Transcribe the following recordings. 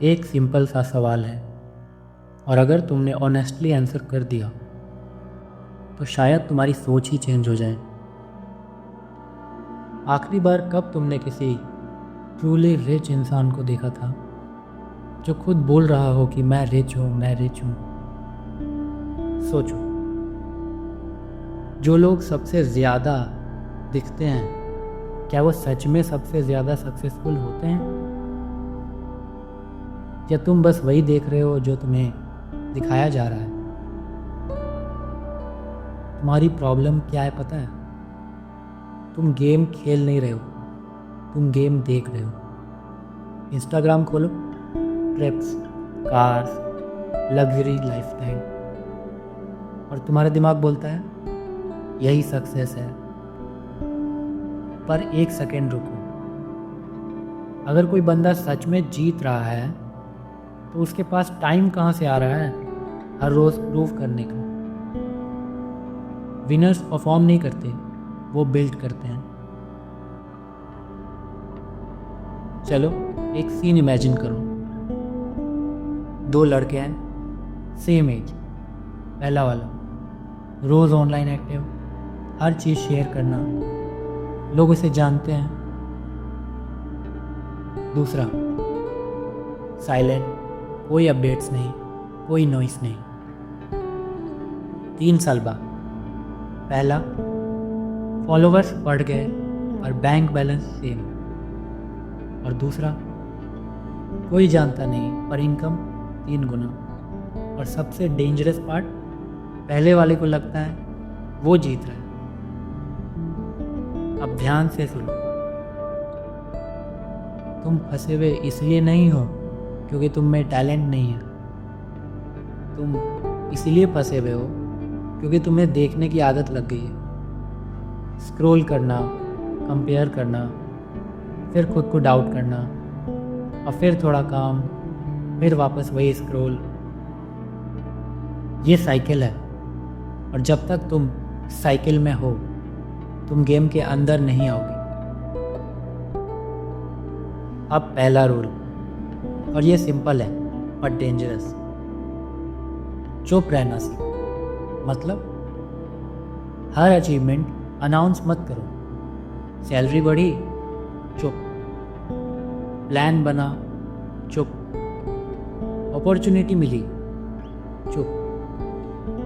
एक सिंपल सा सवाल है, और अगर तुमने ऑनेस्टली आंसर कर दिया तो शायद तुम्हारी सोच ही चेंज हो जाए। आखिरी बार कब तुमने किसी ट्रूली रिच इंसान को देखा था जो खुद बोल रहा हो कि मैं रिच हूँ, मैं रिच हूँ? सोचो, जो लोग सबसे ज़्यादा दिखते हैं, क्या वो सच में सबसे ज़्यादा सक्सेसफुल होते हैं, या तुम बस वही देख रहे हो जो तुम्हें दिखाया जा रहा है? तुम्हारी प्रॉब्लम क्या है पता है? तुम गेम खेल नहीं रहे हो, तुम गेम देख रहे हो। इंस्टाग्राम खोलो, ट्रिप्स, कार्स, लग्जरी लाइफस्टाइल, और तुम्हारा दिमाग बोलता है यही सक्सेस है। पर एक सेकेंड रुको, अगर कोई बंदा सच में जीत रहा है तो उसके पास टाइम कहाँ से आ रहा है हर रोज़ प्रूव करने का? विनर्स परफॉर्म नहीं करते, वो बिल्ड करते हैं। चलो एक सीन इमेजिन करो। दो लड़के हैं, सेम एज। पहला वाला रोज़ ऑनलाइन एक्टिव, हर चीज़ शेयर करना, लोग उसे जानते हैं। दूसरा साइलेंट, कोई अपडेट्स नहीं, कोई नॉइस नहीं। 3 साल बाद पहला फॉलोवर्स बढ़ गए और बैंक बैलेंस सेम, और दूसरा कोई जानता नहीं पर इनकम 3 गुना। और सबसे डेंजरस पार्ट, पहले वाले को लगता है वो जीत रहा है। अब ध्यान से सुनो, तुम फंसे हुए इसलिए नहीं हो क्योंकि तुम में टैलेंट नहीं है, तुम इसलिए फंसे हुए हो क्योंकि तुम्हें देखने की आदत लग गई है। स्क्रॉल करना, कंपेयर करना, फिर खुद को डाउट करना, और फिर थोड़ा काम, फिर वापस वही स्क्रॉल। ये साइकिल है, और जब तक तुम साइकिल में हो तुम गेम के अंदर नहीं आओगे। अब पहला रूल, और ये सिंपल है बट डेंजरस। चुप रहना सीखो। मतलब हर अचीवमेंट अनाउंस मत करो। सैलरी बढ़ी, चुप। प्लान बना, चुप। अपॉर्चुनिटी मिली, चुप।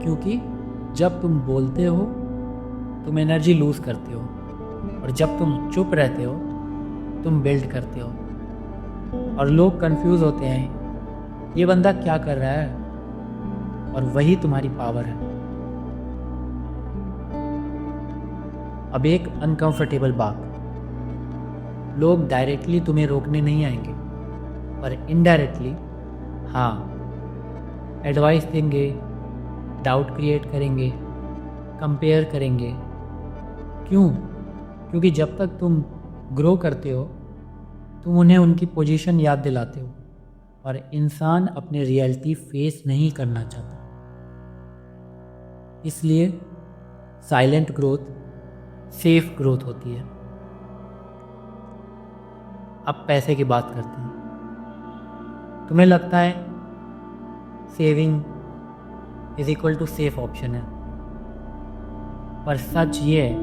क्योंकि जब तुम बोलते हो तुम एनर्जी लूज़ करते हो, और जब तुम चुप रहते हो तुम बिल्ड करते हो। और लोग कंफ्यूज होते हैं, ये बंदा क्या कर रहा है, और वही तुम्हारी पावर है। अब एक अनकंफर्टेबल बात, लोग डायरेक्टली तुम्हें रोकने नहीं आएंगे, पर इनडायरेक्टली हाँ, एडवाइस देंगे, डाउट क्रिएट करेंगे, कंपेयर करेंगे। क्यों? क्योंकि जब तक तुम ग्रो करते हो तुम उन्हें उनकी पोजीशन याद दिलाते हो, और इंसान अपने रियलिटी फेस नहीं करना चाहता। इसलिए साइलेंट ग्रोथ सेफ ग्रोथ होती है। अब पैसे की बात करते हैं। तुम्हें लगता है saving is equal to safe option है, पर सच ये है,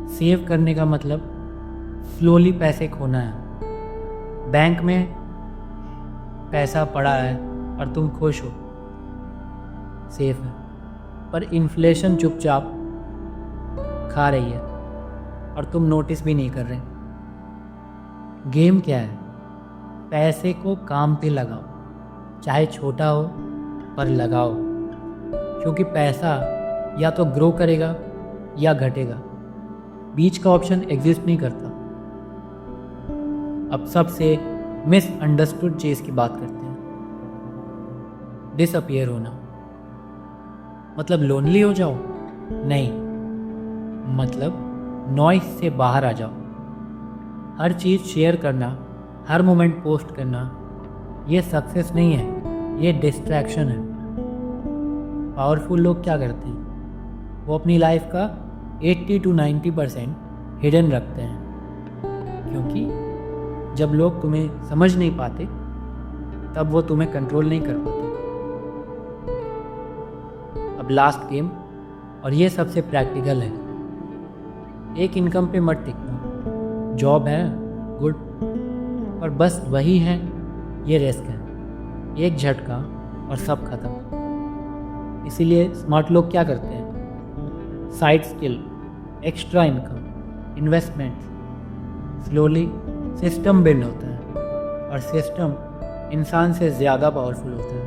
सेव करने का मतलब स्लोली पैसे खोना है। बैंक में पैसा पड़ा है और तुम खुश हो, सेफ है। पर इन्फ्लेशन चुपचाप खा रही है और तुम नोटिस भी नहीं कर रहे। गेम क्या है? पैसे को काम पे लगाओ, चाहे छोटा हो पर लगाओ, क्योंकि पैसा या तो ग्रो करेगा या घटेगा, बीच का ऑप्शन एग्जिस्ट नहीं करता। अब सबसे मिसअंडरस्टूड चीज़ की बात करते हैं। डिसअपियर होना मतलब लोनली हो जाओ? नहीं, मतलब नॉइस से बाहर आ जाओ। हर चीज़ शेयर करना, हर मोमेंट पोस्ट करना, ये सक्सेस नहीं है, ये डिस्ट्रैक्शन है। पावरफुल लोग क्या करते हैं? वो अपनी लाइफ का 80 to 90% हिडन रखते हैं, क्योंकि जब लोग तुम्हें समझ नहीं पाते तब वो तुम्हें कंट्रोल नहीं कर पाते। अब लास्ट गेम, और ये सबसे प्रैक्टिकल है। एक इनकम पे मत टिकना। जॉब है, गुड, पर बस वही है, ये रिस्क है। एक झटका और सब खत्म। इसीलिए स्मार्ट लोग क्या करते हैं? Side skill, extra income, investment, slowly system build होता है, और सिस्टम इंसान से ज़्यादा पावरफुल होता है।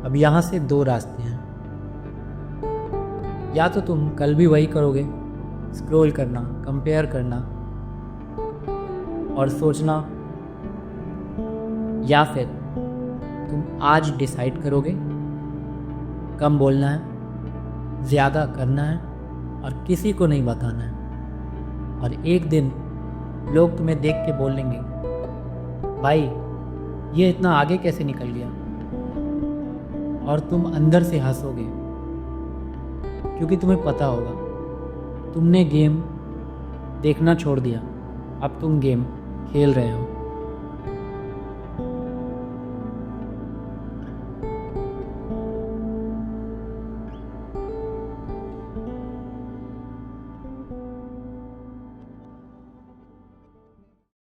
अब यहाँ से दो रास्ते हैं। या तो तुम कल भी वही करोगे, स्क्रॉल करना, कंपेयर करना और सोचना, या फिर तुम आज डिसाइड करोगे कम बोलना है, ज़्यादा करना है और किसी को नहीं बताना है। और एक दिन लोग तुम्हें देख के बोलेंगे, भाई ये इतना आगे कैसे निकल गया? और तुम अंदर से हंसोगे, क्योंकि तुम्हें पता होगा तुमने गेम देखना छोड़ दिया, अब तुम गेम खेल रहे हो।